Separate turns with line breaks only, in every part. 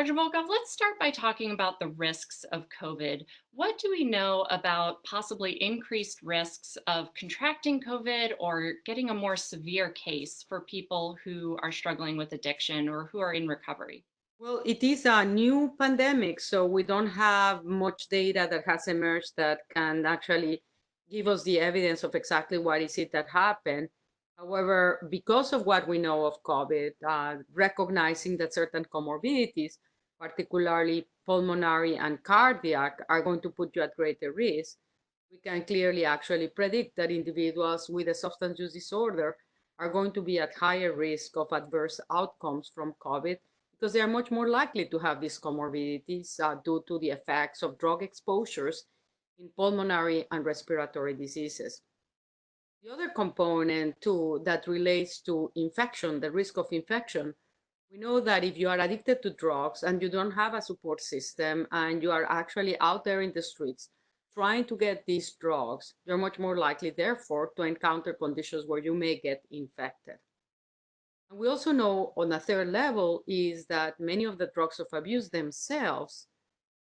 Dr. Volkow, let's start by talking about the risks of COVID. What do we know about possibly increased risks of contracting COVID or getting a more severe case for people who are struggling with addiction or who are in recovery?
Well, it is a new pandemic, so we don't have much data that has emerged that can actually give us the evidence of exactly what is it that happened. However, because of what we know of COVID, recognizing that certain comorbidities, particularly pulmonary and cardiac, are going to put you at greater risk, we can clearly actually predict that individuals with a substance use disorder are going to be at higher risk of adverse outcomes from COVID because they are much more likely to have these comorbidities due to the effects of drug exposures in pulmonary and respiratory diseases. The other component, too, that relates to infection, the risk of infection, we know that if you are addicted to drugs and you don't have a support system and you are actually out there in the streets trying to get these drugs, you're much more likely, therefore, to encounter conditions where you may get infected. And we also know on a third level is that many of the drugs of abuse themselves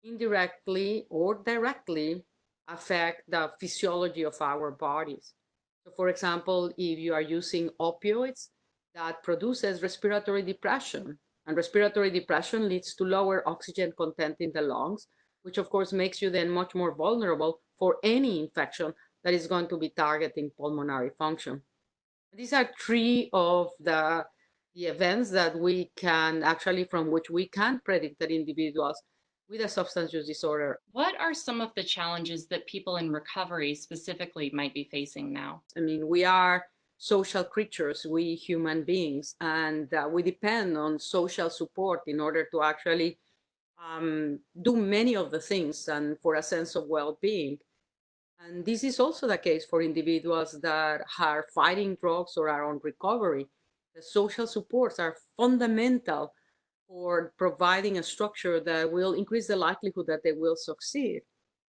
indirectly or directly affect the physiology of our bodies. So, for example, if you are using opioids, that produces respiratory depression, and respiratory depression leads to lower oxygen content in the lungs, which of course makes you then much more vulnerable for any infection that is going to be targeting pulmonary function. These are three of the events that we can actually, from which we can predict that individuals with a substance use disorder.
What are some of the challenges that people in recovery specifically might be facing now?
I mean, we are social creatures, we human beings, and we depend on social support in order to actually do many of the things and for a sense of well being. And this is also the case for individuals that are fighting drugs or are on recovery. The social supports are fundamental for providing a structure that will increase the likelihood that they will succeed.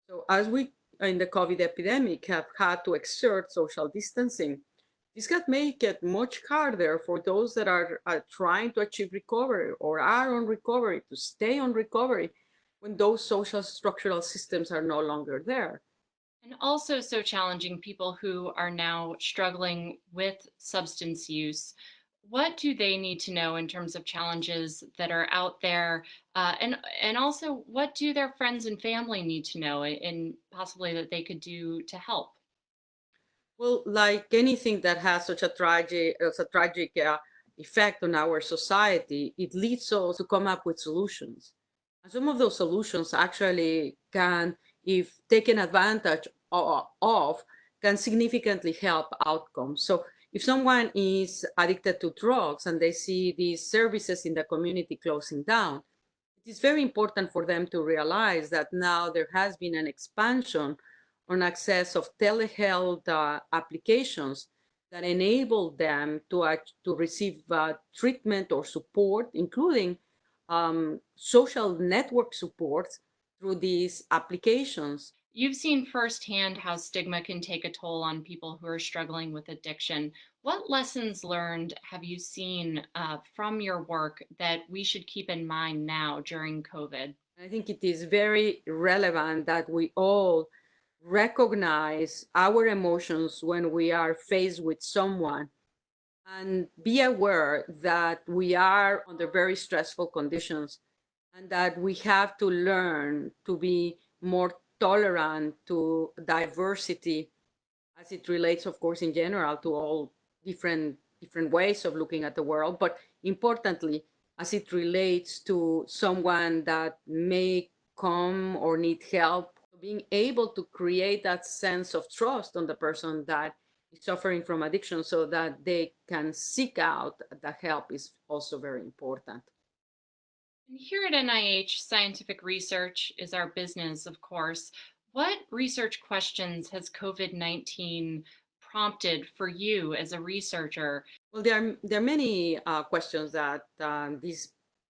So, as we in the COVID epidemic have had to exert social distancing, this can make it much harder for those that are trying to achieve recovery or are on recovery to stay on recovery when those social structural systems are no longer there.
And also so challenging people who are now struggling with substance use. What do they need to know in terms of challenges that are out there? And also, what do their friends and family need to know and possibly that they could do to help?
Well, like anything that has such a tragic effect on our society, it leads us to come up with solutions. And some of those solutions actually can, if taken advantage of, can significantly help outcomes. So if someone is addicted to drugs and they see these services in the community closing down, it is very important for them to realize that now there has been an expansion on access of telehealth applications that enable them to receive treatment or support, including social network supports through these applications.
You've seen firsthand how stigma can take a toll on people who are struggling with addiction. What lessons learned have you seen from your work that we should keep in mind now during COVID?
I think it is very relevant that we all recognize our emotions when we are faced with someone and be aware that we are under very stressful conditions and that we have to learn to be more tolerant to diversity as it relates, of course, in general to all different ways of looking at the world, but importantly, as it relates to someone that may come or need help, being able to create that sense of trust on the person that is suffering from addiction so that they can seek out the help is also very important.
And here at NIH, scientific research is our business, of course. What research questions has COVID-19 prompted for you as a researcher?
Well, there are many questions that this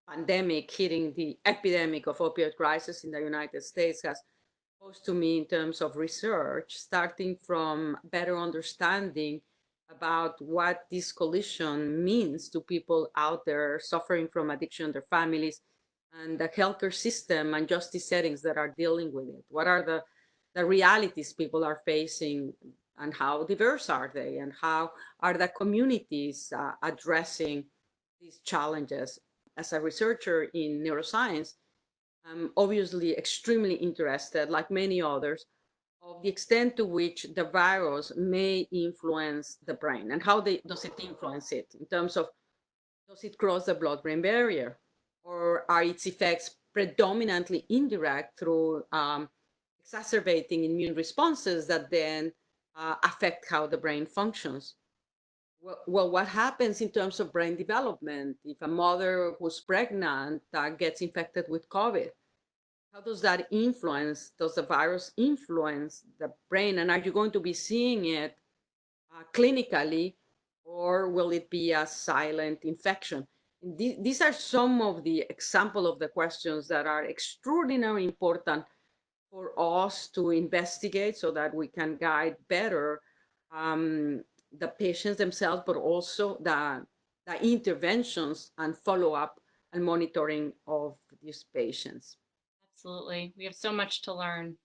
pandemic hitting the epidemic of opioid crisis in the United States has posed to me in terms of research, starting from better understanding about what this collision means to people out there suffering from addiction, their families, and the healthcare system and justice settings that are dealing with it. What are the realities people are facing, and how diverse are they, and how are the communities addressing these challenges? As a researcher in neuroscience, I'm obviously extremely interested, like many others, of the extent to which the virus may influence the brain, and how does it influence it in terms of, does it cross the blood-brain barrier, or are its effects predominantly indirect through exacerbating immune responses that then affect how the brain functions? Well, what happens in terms of brain development if a mother who's pregnant gets infected with COVID? How does that influence, does the virus influence the brain? And are you going to be seeing it clinically, or will it be a silent infection? These are some of the example of the questions that are extraordinarily important for us to investigate so that we can guide better the patients themselves, but also the interventions and follow-up and monitoring of these patients.
Absolutely. We have so much to learn.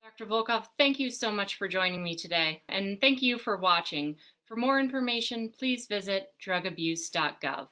Dr. Volkow, thank you so much for joining me today. And thank you for watching. For more information, please visit drugabuse.gov.